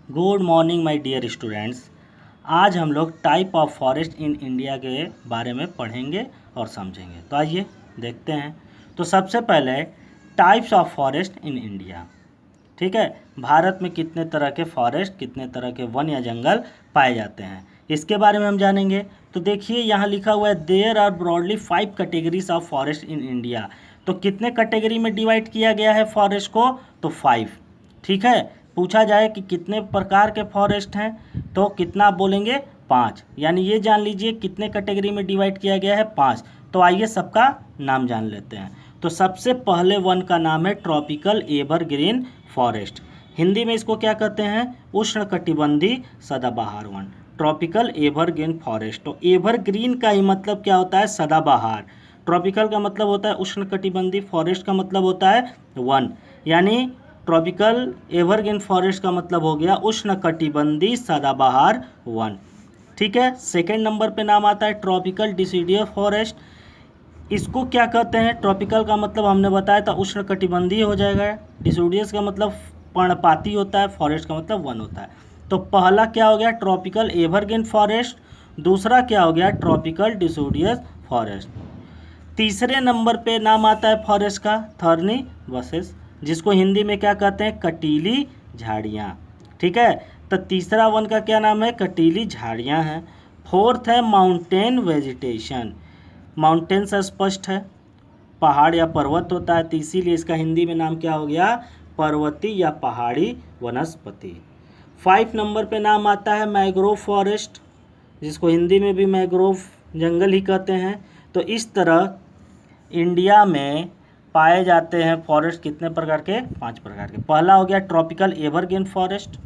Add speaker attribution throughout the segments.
Speaker 1: Good morning my dear students. आज हम लोग type of forest in India के बारे में पढ़ेंगे और समझेंगे। तो आइए देखते हैं। तो सबसे पहले types of forest in India. ठीक है, भारत में कितने तरह के फॉरेस्ट, कितने तरह के वन या जंगल पाए जाते हैं, इसके बारे में हम जानेंगे। तो देखिए यहाँ लिखा हुआ है there are broadly 5 categories of forest in India. तो कितने कैटेगरी में डिवाइड किया गया है फॉरेस्ट को? तो 5। ठीक है, पूछा जाए कि कितने प्रकार के फॉरेस्ट हैं तो कितना आप बोलेंगे? 5। यानी ये जान लीजिए कितने कैटेगरी में डिवाइड किया गया है? 5। तो आइए सबका नाम जान लेते हैं। तो सबसे पहले वन का नाम है ट्रॉपिकल एवरग्रीन फॉरेस्ट। हिंदी में इसको क्या कहते हैं? उष्णकटिबंधीय सदाबहार वन, ट्रॉपिकल एवरग्रीन फॉरेस्ट। तो एवरग्रीन का ही मतलब क्या होता है? सदाबहार। ट्रॉपिकल का मतलब होता है उष्णकटिबंधीय, फॉरेस्ट का मतलब होता है वन। यानी ट्रॉपिकल एवरग्रीन फॉरेस्ट का मतलब हो गया उष्णकटिबंधीय सदाबहार वन। ठीक है, सेकेंड नंबर पे नाम आता है ट्रॉपिकल डिसिडियस फॉरेस्ट। इसको क्या कहते हैं? ट्रॉपिकल का मतलब हमने बताया था उष्णकटिबंधीय हो जाएगा, डिसिडियस का मतलब पर्णपाती होता है, फॉरेस्ट का मतलब वन होता है। तो पहला क्या हो गया? Tropical evergreen forest. दूसरा क्या हो गया? Tropical deciduous forest. तीसरे नंबर पे नाम आता है फॉरेस्ट का थॉर्नी बसेस, जिसको हिंदी में क्या कहते हैं? कटीली झाड़ियाँ। ठीक है, तो तीसरा वन का क्या नाम है? कटीली झाड़ियाँ हैं। फोर्थ है माउंटेन वेजिटेशन। माउंटेन से स्पष्ट है, पहाड़ या पर्वत होता है, तो इसीलिए इसका हिंदी में नाम क्या हो गया? पर्वतीय या पहाड़ी वनस्पति। 5 नंबर पे नाम आता है मैंग्रोव फॉरेस्ट, जिसको हिंदी में भी मैंग्रोव जंगल ही कहते हैं। तो इस तरह इंडिया में पाए जाते हैं फॉरेस्ट कितने प्रकार के? 5 प्रकार के। पहला हो गया ट्रॉपिकल एवरग्रीन फॉरेस्ट,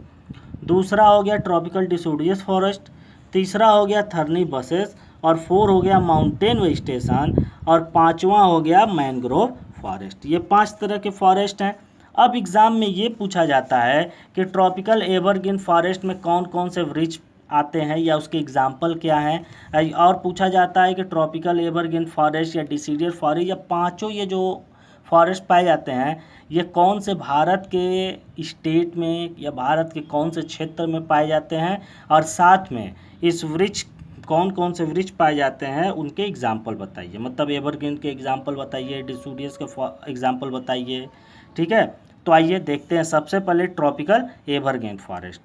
Speaker 1: दूसरा हो गया ट्रॉपिकल डिसिडियस फॉरेस्ट, तीसरा हो गया थर्नी बसेस, और 4 हो गया माउंटेन वेजिटेशन, और 5वां हो गया मैंग्रोव फॉरेस्ट। ये 5 तरह के फॉरेस्ट हैं। अब एग्ज़ाम में ये पूछा जाता है कि ट्रॉपिकल एवरग्रीन फॉरेस्ट में कौन कौन से वृक्ष आते हैं या उसके एग्जाम्पल क्या हैं, और पूछा जाता है कि ट्रॉपिकल एवरग्रीन फॉरेस्ट या डिसिडियस फॉरेस्ट या पांचों ये जो फॉरेस्ट पाए जाते हैं ये कौन से भारत के स्टेट में या भारत के कौन से क्षेत्र में पाए जाते हैं, और साथ में इस वृक्ष कौन कौन से वृक्ष पाए जाते हैं उनके एग्जाम्पल बताइए। मतलब एवरग्रीन के एग्जाम्पल बताइए, डिसिडियस के एग्जाम्पल बताइए। ठीक है, तो आइए देखते हैं। सबसे पहले ट्रॉपिकल एवरग्रीन फॉरेस्ट।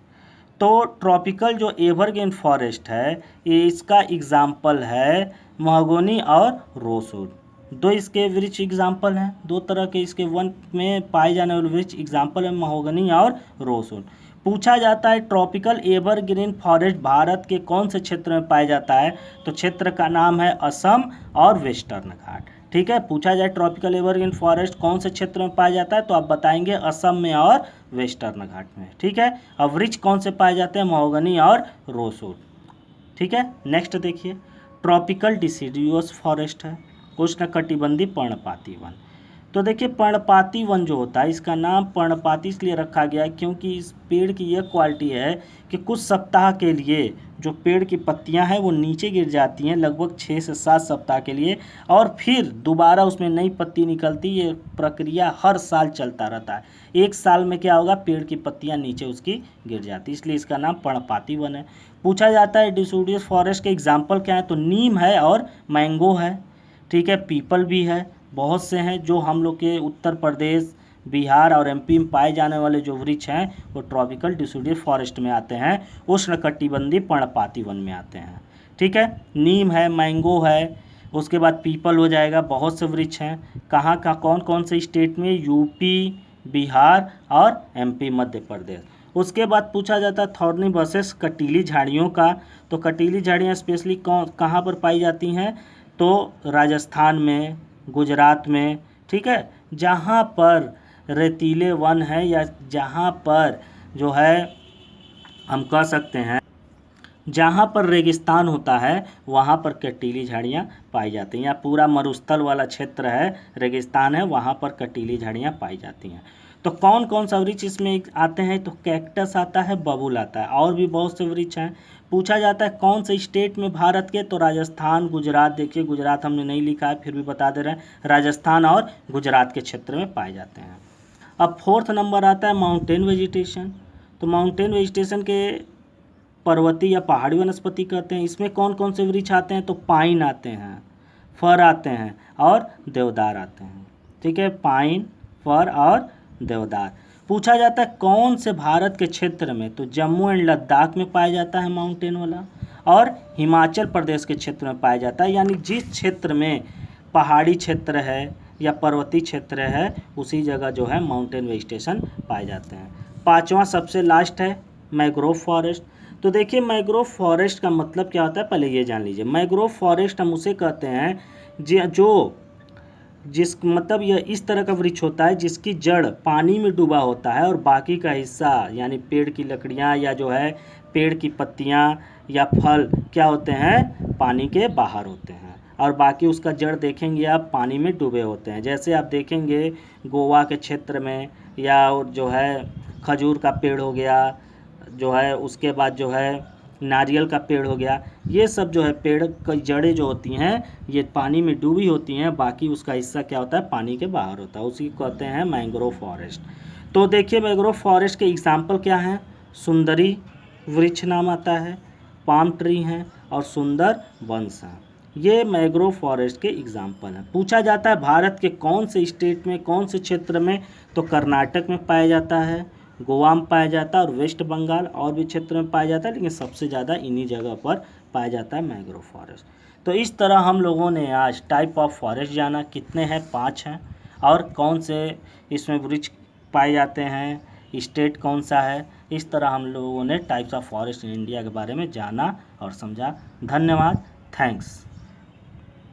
Speaker 1: तो ट्रॉपिकल जो एवरग्रीन फॉरेस्ट है ये इसका एग्जाम्पल है महोगनी और रोसवुड। दो इसके वृक्ष एग्जाम्पल हैं, दो तरह के इसके वन में पाए जाने वाले वृक्ष एग्जाम्पल है महोगनी और रोसवुड। पूछा जाता है ट्रॉपिकल एवरग्रीन फॉरेस्ट भारत के कौन से क्षेत्र में पाया जाता है? तो क्षेत्र का नाम है असम और वेस्टर्न घाट। ठीक है, पूछा जाए ट्रॉपिकल एवरग्रीन फॉरेस्ट कौन से क्षेत्र में पाया जाता है तो आप बताएंगे असम में और वेस्टर्न घाट में। ठीक है, अब वृक्ष कौन से पाए जाते हैं? महोगनी और रोसवुड। ठीक है, नेक्स्ट देखिए ट्रॉपिकल डिसिडियस फॉरेस्ट है, उष्णकटिबंधीय पर्णपाती वन। तो देखिए पर्णपाती वन जो होता है इसका नाम पर्णपाती इसलिए रखा गया है क्योंकि इस पेड़ की यह क्वालिटी है कि कुछ सप्ताह के लिए जो पेड़ की पत्तियां हैं वो नीचे गिर जाती हैं, लगभग 6 से 7 सप्ताह के लिए, और फिर दोबारा उसमें नई पत्ती निकलती। ये प्रक्रिया हर साल चलता रहता है। एक साल में क्या होगा? पेड़ की पत्तियां नीचे उसकी गिर जाती, इसलिए इसका नाम पर्णपाती वन है। पूछा जाता है डिसिडियस फॉरेस्ट के एग्जाम्पल क्या है? तो नीम है और मैंगो है। ठीक है, पीपल भी है, बहुत से हैं जो हम लोग के उत्तर प्रदेश, बिहार और एमपी में पाए जाने वाले जो वृक्ष हैं वो ट्रॉपिकल डिसिडियस फॉरेस्ट में आते हैं, उष्णकटिबंधीय पर्णपाती वन में आते हैं। ठीक है, नीम है, मैंगो है, उसके बाद पीपल हो जाएगा, बहुत से वृक्ष हैं। कहाँ का कौन कौन से स्टेट में? यूपी, बिहार और एमपी, मध्य प्रदेश। उसके बाद पूछा जाता है थॉर्नी बसेस कटीली झाड़ियों का। तो कटीली झाड़ियाँ स्पेशली कहाँ पर पाई जाती हैं? तो राजस्थान में, गुजरात में। ठीक है, जहाँ पर रेतीले वन है या जहाँ पर जो है हम कह सकते हैं जहाँ पर रेगिस्तान होता है वहाँ पर कटीली झाड़ियाँ पाई जाती हैं, या पूरा मरुस्थल वाला क्षेत्र है, रेगिस्तान है, वहाँ पर कटीली झाड़ियाँ पाई जाती हैं। तो कौन कौन सा वृक्ष इसमें आते हैं? तो कैक्टस आता है, बबूल आता है, और भी बहुत से वृक्ष हैं। पूछा जाता है कौन से स्टेट में भारत के? तो राजस्थान, गुजरात। देखिए गुजरात हमने नहीं लिखा है फिर भी बता दे रहे हैं, राजस्थान और गुजरात के क्षेत्र में पाए जाते हैं। अब 4th नंबर आता है माउंटेन वेजिटेशन। तो माउंटेन वेजिटेशन के पर्वतीय या पहाड़ी वनस्पति कहते हैं। इसमें कौन कौन से वृक्ष आते हैं? तो पाइन आते हैं, फर आते हैं और देवदार आते हैं। ठीक है, पाइन, फर और देवदार। पूछा जाता है कौन से भारत के क्षेत्र में? तो जम्मू एंड लद्दाख में पाया जाता है माउंटेन वाला, और हिमाचल प्रदेश के क्षेत्र में पाया जाता है। यानी जिस क्षेत्र में पहाड़ी क्षेत्र है या पर्वतीय क्षेत्र है उसी जगह जो है माउंटेन वेजिटेशन पाए जाते हैं। पांचवा सबसे लास्ट है मैंग्रोव फॉरेस्ट। तो देखिए मैंग्रोव फॉरेस्ट का मतलब क्या होता है, पहले ये जान लीजिए। मैंग्रोव फॉरेस्ट हम उसे कहते हैं जिस मतलब यह इस तरह का वृक्ष होता है जिसकी जड़ पानी में डूबा होता है और बाकी का हिस्सा यानी पेड़ की लकड़ियां या जो है पेड़ की पत्तियां या फल क्या होते हैं, पानी के बाहर होते हैं, और बाकी उसका जड़ देखेंगे आप पानी में डूबे होते हैं। जैसे आप देखेंगे गोवा के क्षेत्र में, या जो है खजूर का पेड़ हो गया, जो है उसके बाद जो है नारियल का पेड़ हो गया, ये सब जो है पेड़ की जड़ें जो होती हैं ये पानी में डूबी होती हैं, बाकी उसका हिस्सा क्या होता है, पानी के बाहर होता है, उसी को कहते हैं मैंग्रोव फॉरेस्ट। तो देखिए मैंग्रोव फॉरेस्ट के एग्जाम्पल क्या हैं? सुंदरी वृक्ष नाम आता है, पाम ट्री हैं और सुंदर वंश हैं। ये मैंग्रोव फॉरेस्ट के एग्जाम्पल हैं। पूछा जाता है भारत के कौन से स्टेट में, कौन से क्षेत्र में? तो कर्नाटक में पाया जाता है, गोवा में पाया जाता है और वेस्ट बंगाल और भी क्षेत्र में पाया जाता है, लेकिन सबसे ज़्यादा इन्हीं जगह पर पाया जाता है मैंग्रोव फॉरेस्ट। तो इस तरह हम लोगों ने आज टाइप ऑफ फॉरेस्ट जाना। कितने हैं? 5 हैं। और कौन से इसमें वृक्ष पाए जाते हैं, स्टेट कौन सा है, इस तरह हम लोगों ने types of forest in India के बारे में जाना और समझा। धन्यवाद, थैंक्स।